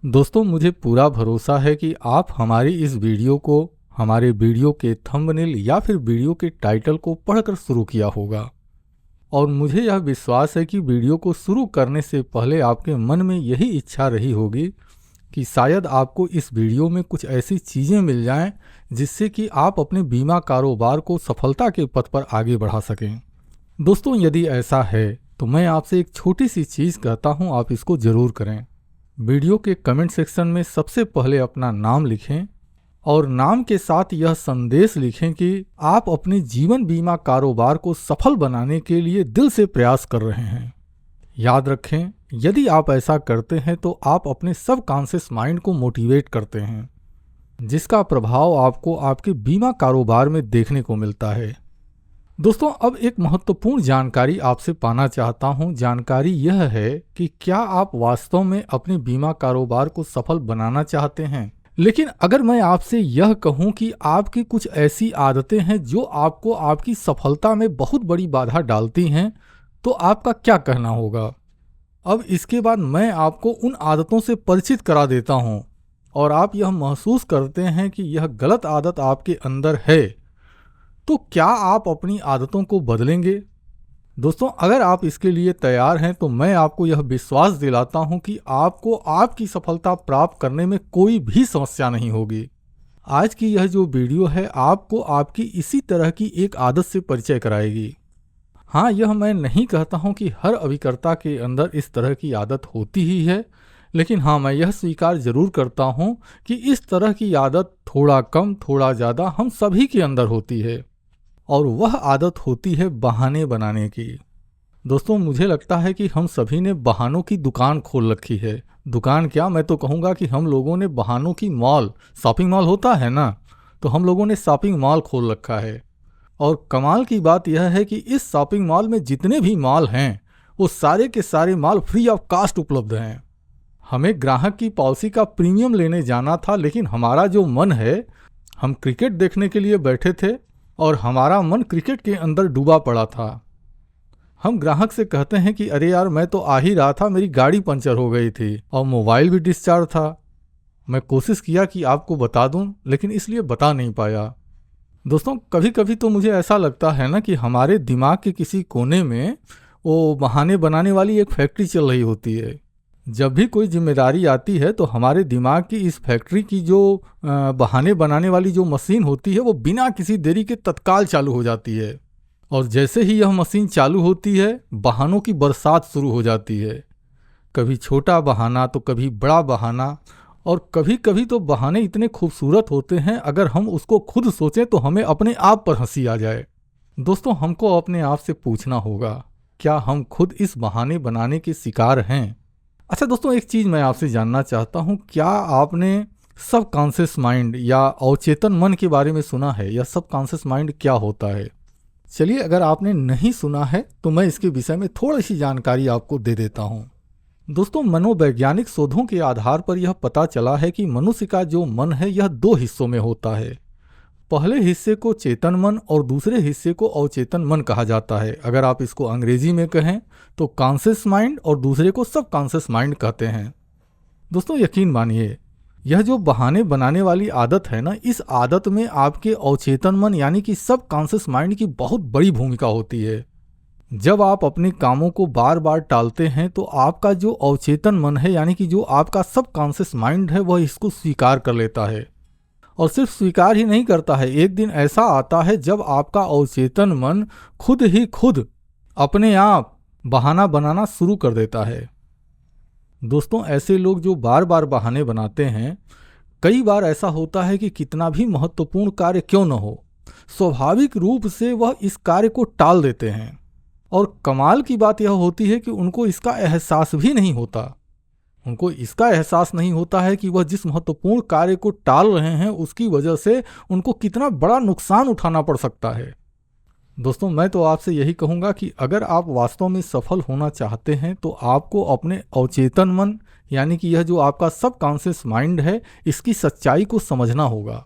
दोस्तों, मुझे पूरा भरोसा है कि आप हमारी इस वीडियो को हमारे वीडियो के थंबनेल या फिर वीडियो के टाइटल को पढ़कर शुरू किया होगा। और मुझे यह विश्वास है कि वीडियो को शुरू करने से पहले आपके मन में यही इच्छा रही होगी कि शायद आपको इस वीडियो में कुछ ऐसी चीज़ें मिल जाएं जिससे कि आप अपने बीमा कारोबार को सफलता के पथ पर आगे बढ़ा सकें। दोस्तों, यदि ऐसा है तो मैं आपसे एक छोटी सी चीज़ कहता हूं, आप इसको ज़रूर करें। वीडियो के कमेंट सेक्शन में सबसे पहले अपना नाम लिखें और नाम के साथ यह संदेश लिखें कि आप अपने जीवन बीमा कारोबार को सफल बनाने के लिए दिल से प्रयास कर रहे हैं। याद रखें, यदि आप ऐसा करते हैं तो आप अपने सबकॉन्शियस माइंड को मोटिवेट करते हैं, जिसका प्रभाव आपको आपके बीमा कारोबार में देखने को मिलता है। दोस्तों, अब एक महत्वपूर्ण जानकारी आपसे पाना चाहता हूं। जानकारी यह है कि क्या आप वास्तव में अपने बीमा कारोबार को सफल बनाना चाहते हैं? लेकिन अगर मैं आपसे यह कहूं कि आपकी कुछ ऐसी आदतें हैं जो आपको आपकी सफलता में बहुत बड़ी बाधा डालती हैं, तो आपका क्या कहना होगा? अब इसके बाद मैं आपको उन आदतों से परिचित करा देता हूं और आप यह महसूस करते हैं कि यह गलत आदत आपके अंदर है, तो क्या आप अपनी आदतों को बदलेंगे? दोस्तों, अगर आप इसके लिए तैयार हैं तो मैं आपको यह विश्वास दिलाता हूं कि आपको आपकी सफलता प्राप्त करने में कोई भी समस्या नहीं होगी। आज की यह जो वीडियो है आपको आपकी इसी तरह की एक आदत से परिचय कराएगी। हाँ, यह मैं नहीं कहता हूं कि हर अभिकर्ता के अंदर इस तरह की आदत होती ही है, लेकिन हाँ, मैं यह स्वीकार जरूर करता हूं कि इस तरह की आदत थोड़ा कम थोड़ा ज़्यादा हम सभी के अंदर होती है, और वह आदत होती है बहाने बनाने की। दोस्तों, मुझे लगता है कि हम सभी ने बहानों की दुकान खोल रखी है। दुकान क्या, मैं तो कहूँगा कि हम लोगों ने बहानों की मॉल, शॉपिंग मॉल होता है ना, तो हम लोगों ने शॉपिंग मॉल खोल रखा है। और कमाल की बात यह है कि इस शॉपिंग मॉल में जितने भी मॉल हैं वो सारे के सारे मॉल फ्री ऑफ कास्ट उपलब्ध हैं। हमें ग्राहक की पॉलिसी का प्रीमियम लेने जाना था, लेकिन हमारा जो मन है, हम क्रिकेट देखने के लिए बैठे थे और हमारा मन क्रिकेट के अंदर डूबा पड़ा था। हम ग्राहक से कहते हैं कि अरे यार, मैं तो आ ही रहा था, मेरी गाड़ी पंचर हो गई थी और मोबाइल भी डिस्चार्ज था। मैं कोशिश किया कि आपको बता दूं, लेकिन इसलिए बता नहीं पाया। दोस्तों, कभी कभी तो मुझे ऐसा लगता है ना कि हमारे दिमाग के किसी कोने में वो बहाने बनाने वाली एक फैक्ट्री चल रही होती है। जब भी कोई जिम्मेदारी आती है तो हमारे दिमाग की इस फैक्ट्री की जो बहाने बनाने वाली जो मशीन होती है वो बिना किसी देरी के तत्काल चालू हो जाती है। और जैसे ही यह मशीन चालू होती है, बहानों की बरसात शुरू हो जाती है। कभी छोटा बहाना तो कभी बड़ा बहाना, और कभी कभी तो बहाने इतने खूबसूरत होते हैं, अगर हम उसको खुद सोचें तो हमें अपने आप पर हंसी आ जाए। दोस्तों, हमको अपने आप से पूछना होगा, क्या हम खुद इस बहाने बनाने के शिकार हैं? अच्छा दोस्तों, एक चीज़ मैं आपसे जानना चाहता हूँ, क्या आपने सबकॉन्शियस माइंड या अवचेतन मन के बारे में सुना है, या सबकॉन्शियस माइंड क्या होता है? चलिए, अगर आपने नहीं सुना है तो मैं इसके विषय में थोड़ी सी जानकारी आपको दे देता हूँ। दोस्तों, मनोवैज्ञानिक शोधों के आधार पर यह पता चला है कि मनुष्य का जो मन है यह दो हिस्सों में होता है। पहले हिस्से को चेतन मन और दूसरे हिस्से को अवचेतन मन कहा जाता है। अगर आप इसको अंग्रेजी में कहें तो कॉन्शियस माइंड, और दूसरे को सब कॉन्शियस माइंड कहते हैं। दोस्तों, यकीन मानिए, यह जो बहाने बनाने वाली आदत है ना, इस आदत में आपके अवचेतन मन यानी कि सब कॉन्शियस माइंड की बहुत बड़ी भूमिका होती है। जब आप अपने कामों को बार बार टालते हैं तो आपका जो अवचेतन मन है यानी कि जो आपका सब कॉन्शियस माइंड है, वह इसको स्वीकार कर लेता है। और सिर्फ स्वीकार ही नहीं करता है, एक दिन ऐसा आता है जब आपका अवचेतन मन खुद ही खुद अपने आप बहाना बनाना शुरू कर देता है। दोस्तों, ऐसे लोग जो बार बार बहाने बनाते हैं, कई बार ऐसा होता है कि कितना भी महत्वपूर्ण कार्य क्यों न हो, स्वाभाविक रूप से वह इस कार्य को टाल देते हैं। और कमाल की बात यह होती है कि उनको इसका एहसास भी नहीं होता। उनको इसका एहसास नहीं होता है कि वह जिस महत्वपूर्ण कार्य को टाल रहे हैं उसकी वजह से उनको कितना बड़ा नुकसान उठाना पड़ सकता है। दोस्तों, मैं तो आपसे यही कहूँगा कि अगर आप वास्तव में सफल होना चाहते हैं तो आपको अपने अवचेतन मन यानी कि यह जो आपका सबकॉन्शियस माइंड है, इसकी सच्चाई को समझना होगा।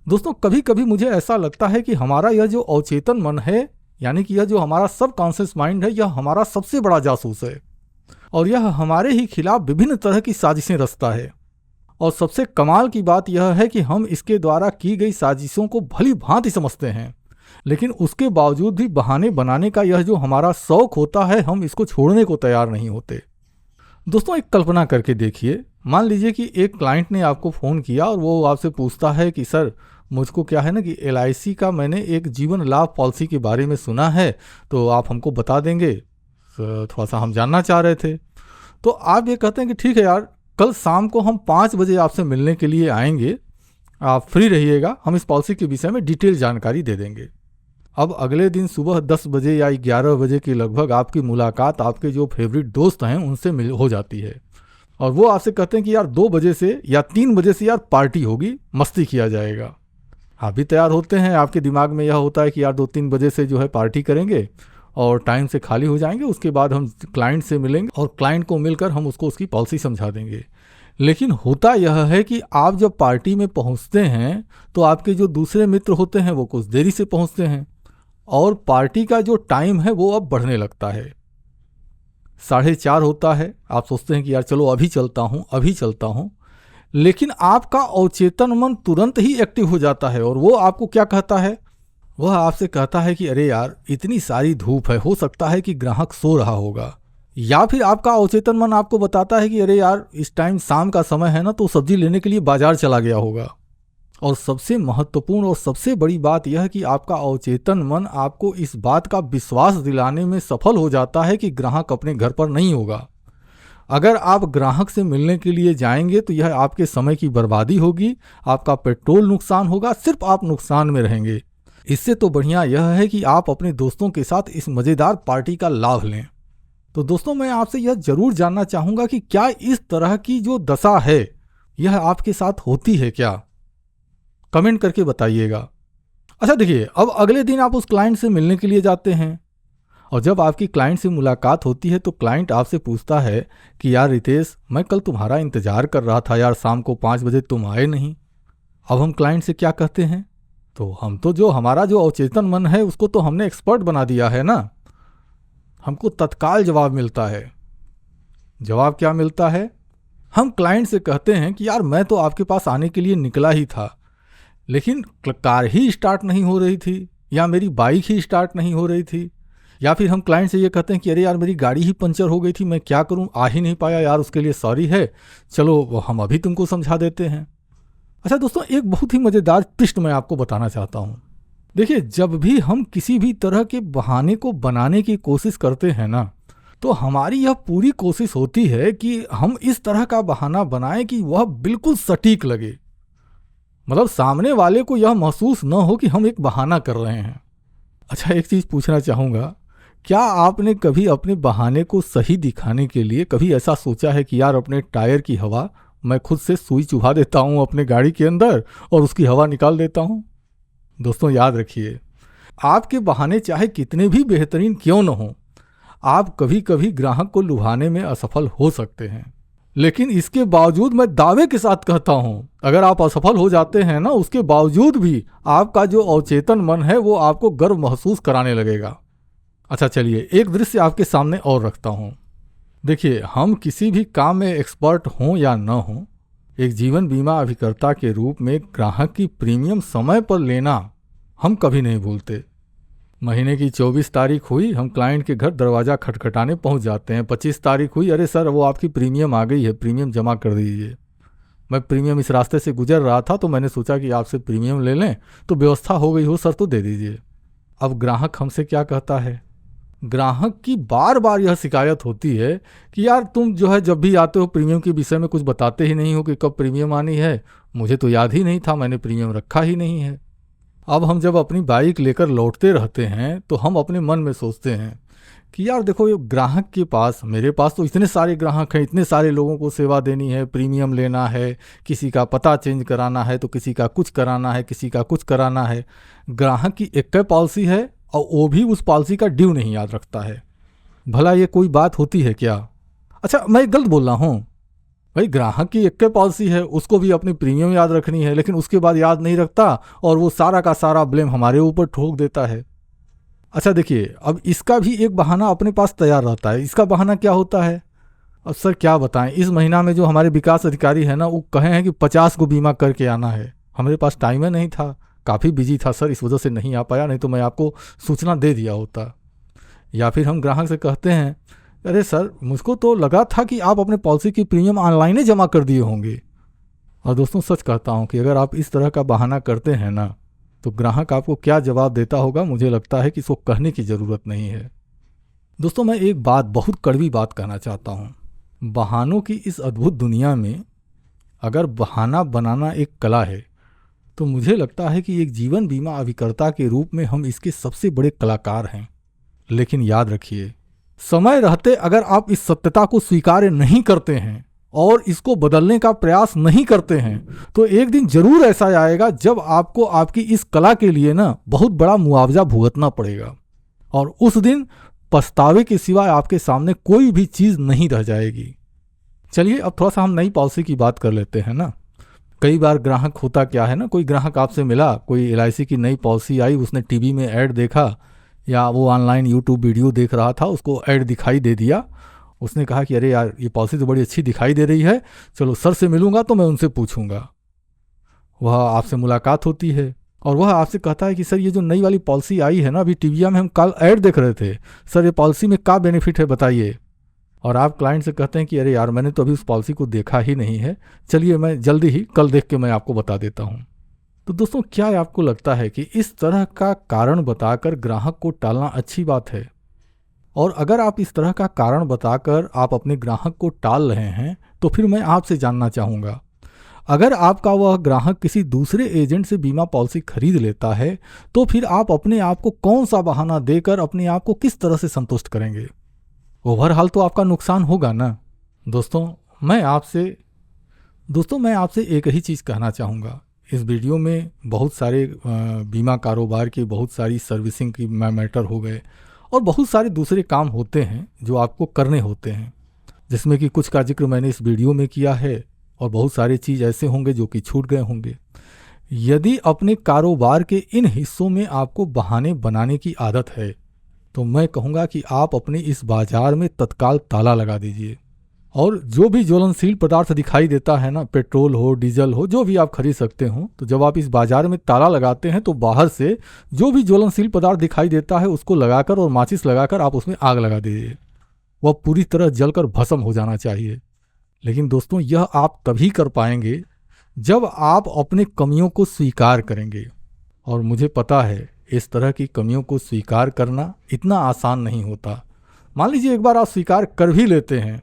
दोस्तों, कभी कभी मुझे ऐसा लगता है कि हमारा यह जो अवचेतन मन है यानी कि यह जो हमारा सबकॉन्शियस माइंड है, यह हमारा सबसे बड़ा जासूस है और यह हमारे ही खिलाफ विभिन्न तरह की साजिशें रचता है। और सबसे कमाल की बात यह है कि हम इसके द्वारा की गई साजिशों को भली भांति समझते हैं, लेकिन उसके बावजूद भी बहाने बनाने का यह जो हमारा शौक होता है, हम इसको छोड़ने को तैयार नहीं होते। दोस्तों, एक कल्पना करके देखिए, मान लीजिए कि एक क्लाइंट ने आपको फ़ोन किया और वो आपसे पूछता है कि सर, मुझको क्या है ना कि LIC का मैंने एक जीवन लाभ पॉलिसी के बारे में सुना है, तो आप हमको बता देंगे, थोड़ा सा हम जानना चाह रहे थे। तो आप ये कहते हैं कि ठीक है यार, कल शाम को हम 5 बजे आपसे मिलने के लिए आएंगे, आप फ्री रहिएगा, हम इस पॉलिसी के विषय में डिटेल जानकारी दे देंगे। अब अगले दिन सुबह 10 बजे या 11 बजे के लगभग आपकी मुलाकात आपके जो फेवरेट दोस्त हैं उनसे हो जाती है, और वो आपसे कहते हैं कि यार 2 बजे से या 3 बजे से यार पार्टी होगी, मस्ती किया जाएगा। आप भी तैयार होते हैं, आपके दिमाग में यह होता है कि यार 2-3 बजे से जो है पार्टी करेंगे और टाइम से खाली हो जाएंगे, उसके बाद हम क्लाइंट से मिलेंगे और क्लाइंट को मिलकर हम उसको उसकी पॉलिसी समझा देंगे। लेकिन होता यह है कि आप जब पार्टी में पहुंचते हैं तो आपके जो दूसरे मित्र होते हैं वो कुछ देरी से पहुंचते हैं, और पार्टी का जो टाइम है वो अब बढ़ने लगता है। 4:30 होता है, आप सोचते हैं कि यार चलो अभी चलता हूँ, लेकिन आपका अवचेतन मन तुरंत ही एक्टिव हो जाता है और वो आपको क्या कहता है, वह आपसे कहता है कि अरे यार इतनी सारी धूप है, हो सकता है कि ग्राहक सो रहा होगा। या फिर आपका अवचेतन मन आपको बताता है कि अरे यार इस टाइम शाम का समय है ना, तो सब्जी लेने के लिए बाजार चला गया होगा। और सबसे महत्वपूर्ण और सबसे बड़ी बात यह है कि आपका अवचेतन मन आपको इस बात का विश्वास दिलाने में सफल हो जाता है कि ग्राहक अपने घर पर नहीं होगा। अगर आप ग्राहक से मिलने के लिए जाएंगे तो यह आपके समय की बर्बादी होगी, आपका पेट्रोल नुकसान होगा, सिर्फ आप नुकसान में रहेंगे। इससे तो बढ़िया यह है कि आप अपने दोस्तों के साथ इस मज़ेदार पार्टी का लाभ लें। तो दोस्तों, मैं आपसे यह जरूर जानना चाहूँगा कि क्या इस तरह की जो दशा है यह आपके साथ होती है क्या? कमेंट करके बताइएगा। अच्छा देखिए, अब अगले दिन आप उस क्लाइंट से मिलने के लिए जाते हैं, और जब आपकी क्लाइंट से मुलाकात होती है तो क्लाइंट आपसे पूछता है कि यार रितेश, मैं कल तुम्हारा इंतज़ार कर रहा था यार, शाम को 5 बजे तुम आए नहीं। अब हम क्लाइंट से क्या कहते हैं, तो हम तो जो हमारा जो अवचेतन मन है उसको तो हमने एक्सपर्ट बना दिया है ना। हमको तत्काल जवाब मिलता है। जवाब क्या मिलता है? हम क्लाइंट से कहते हैं कि यार मैं तो आपके पास आने के लिए निकला ही था, लेकिन कार ही स्टार्ट नहीं हो रही थी, या मेरी बाइक ही स्टार्ट नहीं हो रही थी। या फिर हम क्लाइंट से ये कहते हैं कि अरे यार मेरी गाड़ी ही पंचर हो गई थी, मैं क्या करूं, आ ही नहीं पाया यार, उसके लिए सॉरी है, चलो हम अभी तुमको समझा देते हैं। अच्छा दोस्तों, एक बहुत ही मज़ेदार ट्विस्ट मैं आपको बताना चाहता हूं। देखिए, जब भी हम किसी भी तरह के बहाने को बनाने की कोशिश करते हैं ना, तो हमारी यह पूरी कोशिश होती है कि हम इस तरह का बहाना बनाएं कि वह बिल्कुल सटीक लगे, मतलब सामने वाले को यह महसूस न हो कि हम एक बहाना कर रहे हैं। अच्छा, एक चीज़ पूछना चाहूँगा, क्या आपने कभी अपने बहाने को सही दिखाने के लिए कभी ऐसा सोचा है कि यार अपने टायर की हवा मैं खुद से सुई चुभा देता हूँ अपने गाड़ी के अंदर और उसकी हवा निकाल देता हूँ? दोस्तों याद रखिए, आपके बहाने चाहे कितने भी बेहतरीन क्यों न हों, आप कभी कभी ग्राहक को लुभाने में असफल हो सकते हैं। लेकिन इसके बावजूद मैं दावे के साथ कहता हूं, अगर आप असफल हो जाते हैं ना, उसके बावजूद भी आपका जो अवचेतन मन है वो आपको गर्व महसूस कराने लगेगा। अच्छा चलिए, एक दृश्य आपके सामने और रखता हूं। देखिए, हम किसी भी काम में एक्सपर्ट हों या न हों, एक जीवन बीमा अभिकर्ता के रूप में ग्राहक की प्रीमियम समय पर लेना हम कभी नहीं भूलते। महीने की 24 तारीख हुई, हम क्लाइंट के घर दरवाज़ा खटखटाने पहुंच जाते हैं। 25 तारीख हुई, अरे सर वो आपकी प्रीमियम आ गई है, प्रीमियम जमा कर दीजिए। मैं प्रीमियम इस रास्ते से गुजर रहा था तो मैंने सोचा कि आपसे प्रीमियम ले लें, तो व्यवस्था हो गई हो सर तो दे दीजिए। अब ग्राहक हमसे क्या कहता है? ग्राहक की बार बार यह शिकायत होती है कि यार तुम जो है जब भी आते हो प्रीमियम के विषय में कुछ बताते ही नहीं हो कि कब प्रीमियम आनी है, मुझे तो याद ही नहीं था, मैंने प्रीमियम रखा ही नहीं है। अब हम जब अपनी बाइक लेकर लौटते रहते हैं तो हम अपने मन में सोचते हैं कि यार देखो, ये ग्राहक के पास, मेरे पास तो इतने सारे ग्राहक हैं, इतने सारे लोगों को सेवा देनी है, प्रीमियम लेना है, किसी का पता चेंज कराना है, तो किसी का कुछ कराना है, किसी का कुछ कराना है। ग्राहक की एक पॉलिसी है और वो भी उस पॉलिसी का ड्यू नहीं याद रखता है। भला ये कोई बात होती है क्या? अच्छा, मैं गलत बोल रहा हूँ भाई, ग्राहक की एक पॉलिसी है, उसको भी अपनी प्रीमियम याद रखनी है, लेकिन उसके बाद याद नहीं रखता और वो सारा का सारा ब्लेम हमारे ऊपर ठोक देता है। अच्छा देखिए, अब इसका भी एक बहाना अपने पास तैयार रहता है। इसका बहाना क्या होता है? अब सर क्या बताएं, इस महीना में जो हमारे विकास अधिकारी है ना, वो कहे हैं कि 50 को बीमा करके आना है। हमारे पास टाइम ही नहीं था, काफ़ी बिजी था सर, इस वजह से नहीं आ पाया, नहीं तो मैं आपको सूचना दे दिया होता। या फिर हम ग्राहक से कहते हैं, अरे सर मुझको तो लगा था कि आप अपने पॉलिसी की प्रीमियम ऑनलाइन ही जमा कर दिए होंगे। और दोस्तों सच कहता हूँ कि अगर आप इस तरह का बहाना करते हैं ना, तो ग्राहक आपको क्या जवाब देता होगा, मुझे लगता है कि इसको कहने की ज़रूरत नहीं है। दोस्तों मैं एक बात, बहुत कड़वी बात कहना चाहता हूँ। बहानों की इस अद्भुत दुनिया में अगर बहाना बनाना एक कला है, तो मुझे लगता है कि एक जीवन बीमा अभिकर्ता के रूप में हम इसके सबसे बड़े कलाकार हैं। लेकिन याद रखिए, समय रहते अगर आप इस सत्यता को स्वीकार नहीं करते हैं और इसको बदलने का प्रयास नहीं करते हैं, तो एक दिन जरूर ऐसा आएगा जब आपको आपकी इस कला के लिए ना बहुत बड़ा मुआवजा भुगतना पड़ेगा, और उस दिन पछतावे के सिवाय आपके सामने कोई भी चीज़ नहीं रह जाएगी। चलिए अब थोड़ा सा हम नई पॉलिसी की बात कर लेते हैं ना। कई बार ग्राहक होता क्या है ना, कोई ग्राहक आपसे मिला, कोई LIC की नई पॉलिसी आई, उसने टीवी में ऐड देखा या वो ऑनलाइन यूट्यूब वीडियो देख रहा था, उसको ऐड दिखाई दे दिया। उसने कहा कि अरे यार ये पॉलिसी तो बड़ी अच्छी दिखाई दे रही है, चलो सर से मिलूंगा तो मैं उनसे पूछूंगा। वह आपसे मुलाकात होती है और वह आपसे कहता है कि सर ये जो नई वाली पॉलिसी आई है ना, अभी टीवीया में हम कल ऐड देख रहे थे, सर ये पॉलिसी में क्या बेनिफिट है बताइए। और आप क्लाइंट से कहते हैं कि अरे यार मैंने तो अभी उस पॉलिसी को देखा ही नहीं है, चलिए मैं जल्दी ही कल देख के मैं आपको बता देता हूँ। तो दोस्तों क्या आपको लगता है कि इस तरह का कारण बताकर ग्राहक को टालना अच्छी बात है? और अगर आप इस तरह का कारण बताकर आप अपने ग्राहक को टाल रहे हैं, तो फिर मैं आपसे जानना चाहूँगा, अगर आपका वह ग्राहक किसी दूसरे एजेंट से बीमा पॉलिसी खरीद लेता है, तो फिर आप अपने आप को कौन सा बहाना देकर अपने आप को किस तरह से संतुष्ट करेंगे? ओवरऑल तो आपका नुकसान होगा ना। दोस्तों मैं आपसे एक ही चीज़ कहना चाहूँगा। इस वीडियो में बहुत सारे बीमा कारोबार की, बहुत सारी सर्विसिंग की मैटर हो गए और बहुत सारे दूसरे काम होते हैं जो आपको करने होते हैं, जिसमें कि कुछ का जिक्र मैंने इस वीडियो में किया है और बहुत सारे चीज़ ऐसे होंगे जो कि छूट गए होंगे। यदि अपने कारोबार के इन हिस्सों में आपको बहाने बनाने की आदत है, तो मैं कहूँगा कि आप अपने इस बाजार में तत्काल ताला लगा दीजिए। और जो भी ज्वलनशील पदार्थ दिखाई देता है ना, पेट्रोल हो, डीजल हो, जो भी आप खरीद सकते हो, तो जब आप इस बाजार में ताला लगाते हैं तो बाहर से जो भी ज्वलनशील पदार्थ दिखाई देता है उसको लगाकर और माचिस लगाकर आप उसमें आग लगा दीजिए। वह पूरी तरह जलकर भस्म हो जाना चाहिए। लेकिन दोस्तों यह आप तभी कर पाएंगे जब आप अपने कमियों को स्वीकार करेंगे। और मुझे पता है इस तरह की कमियों को स्वीकार करना इतना आसान नहीं होता। मान लीजिए एक बार आप स्वीकार कर भी लेते हैं,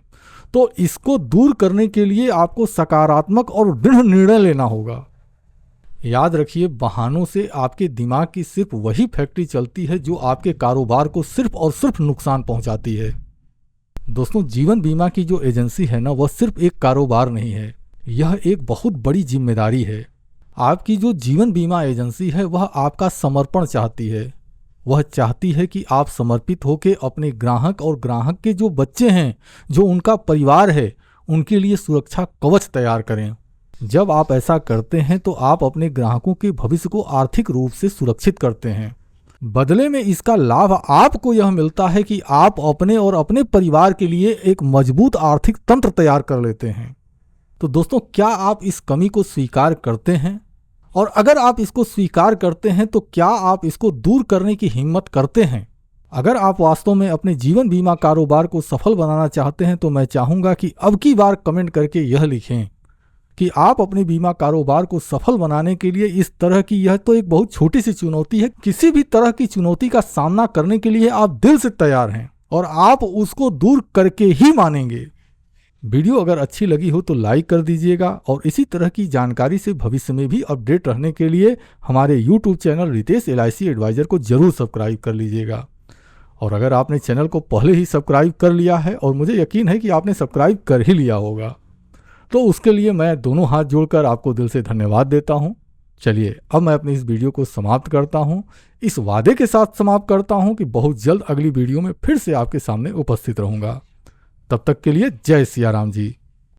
तो इसको दूर करने के लिए आपको सकारात्मक और दृढ़ निर्णय लेना होगा। याद रखिए, बहानों से आपके दिमाग की सिर्फ वही फैक्ट्री चलती है जो आपके कारोबार को सिर्फ और सिर्फ नुकसान पहुंचाती है। दोस्तों जीवन बीमा की जो एजेंसी है ना, वह सिर्फ एक कारोबार नहीं है, यह एक बहुत बड़ी जिम्मेदारी है। आपकी जो जीवन बीमा एजेंसी है वह आपका समर्पण चाहती है। वह चाहती है कि आप समर्पित होकर अपने ग्राहक और ग्राहक के जो बच्चे हैं, जो उनका परिवार है, उनके लिए सुरक्षा कवच तैयार करें। जब आप ऐसा करते हैं तो आप अपने ग्राहकों के भविष्य को आर्थिक रूप से सुरक्षित करते हैं। बदले में इसका लाभ आपको यह मिलता है कि आप अपने और अपने परिवार के लिए एक मजबूत आर्थिक तंत्र तैयार कर लेते हैं। तो दोस्तों क्या आप इस कमी को स्वीकार करते हैं? और अगर आप इसको स्वीकार करते हैं तो क्या आप इसको दूर करने की हिम्मत करते हैं? अगर आप वास्तव में अपने जीवन बीमा कारोबार को सफल बनाना चाहते हैं तो मैं चाहूँगा कि अब की बार कमेंट करके यह लिखें कि आप अपने बीमा कारोबार को सफल बनाने के लिए इस तरह की, यह तो एक बहुत छोटी सी चुनौती है, किसी भी तरह की चुनौती का सामना करने के लिए आप दिल से तैयार हैं और आप उसको दूर करके ही मानेंगे। वीडियो अगर अच्छी लगी हो तो लाइक कर दीजिएगा और इसी तरह की जानकारी से भविष्य में भी अपडेट रहने के लिए हमारे YouTube channel Ritesh LIC advisor को जरूर सब्सक्राइब कर लीजिएगा। और अगर आपने चैनल को पहले ही सब्सक्राइब कर लिया है, और मुझे यकीन है कि आपने सब्सक्राइब कर ही लिया होगा, तो उसके लिए मैं दोनों हाथ जोड़कर आपको दिल से धन्यवाद देता हूँ। चलिए अब मैं अपनी इस वीडियो को समाप्त करता हूँ, इस वादे के साथ समाप्त करता हूँ कि बहुत जल्द अगली वीडियो में फिर से आपके सामने उपस्थित रहूँगा। तब तक के लिए जय सिया राम जी।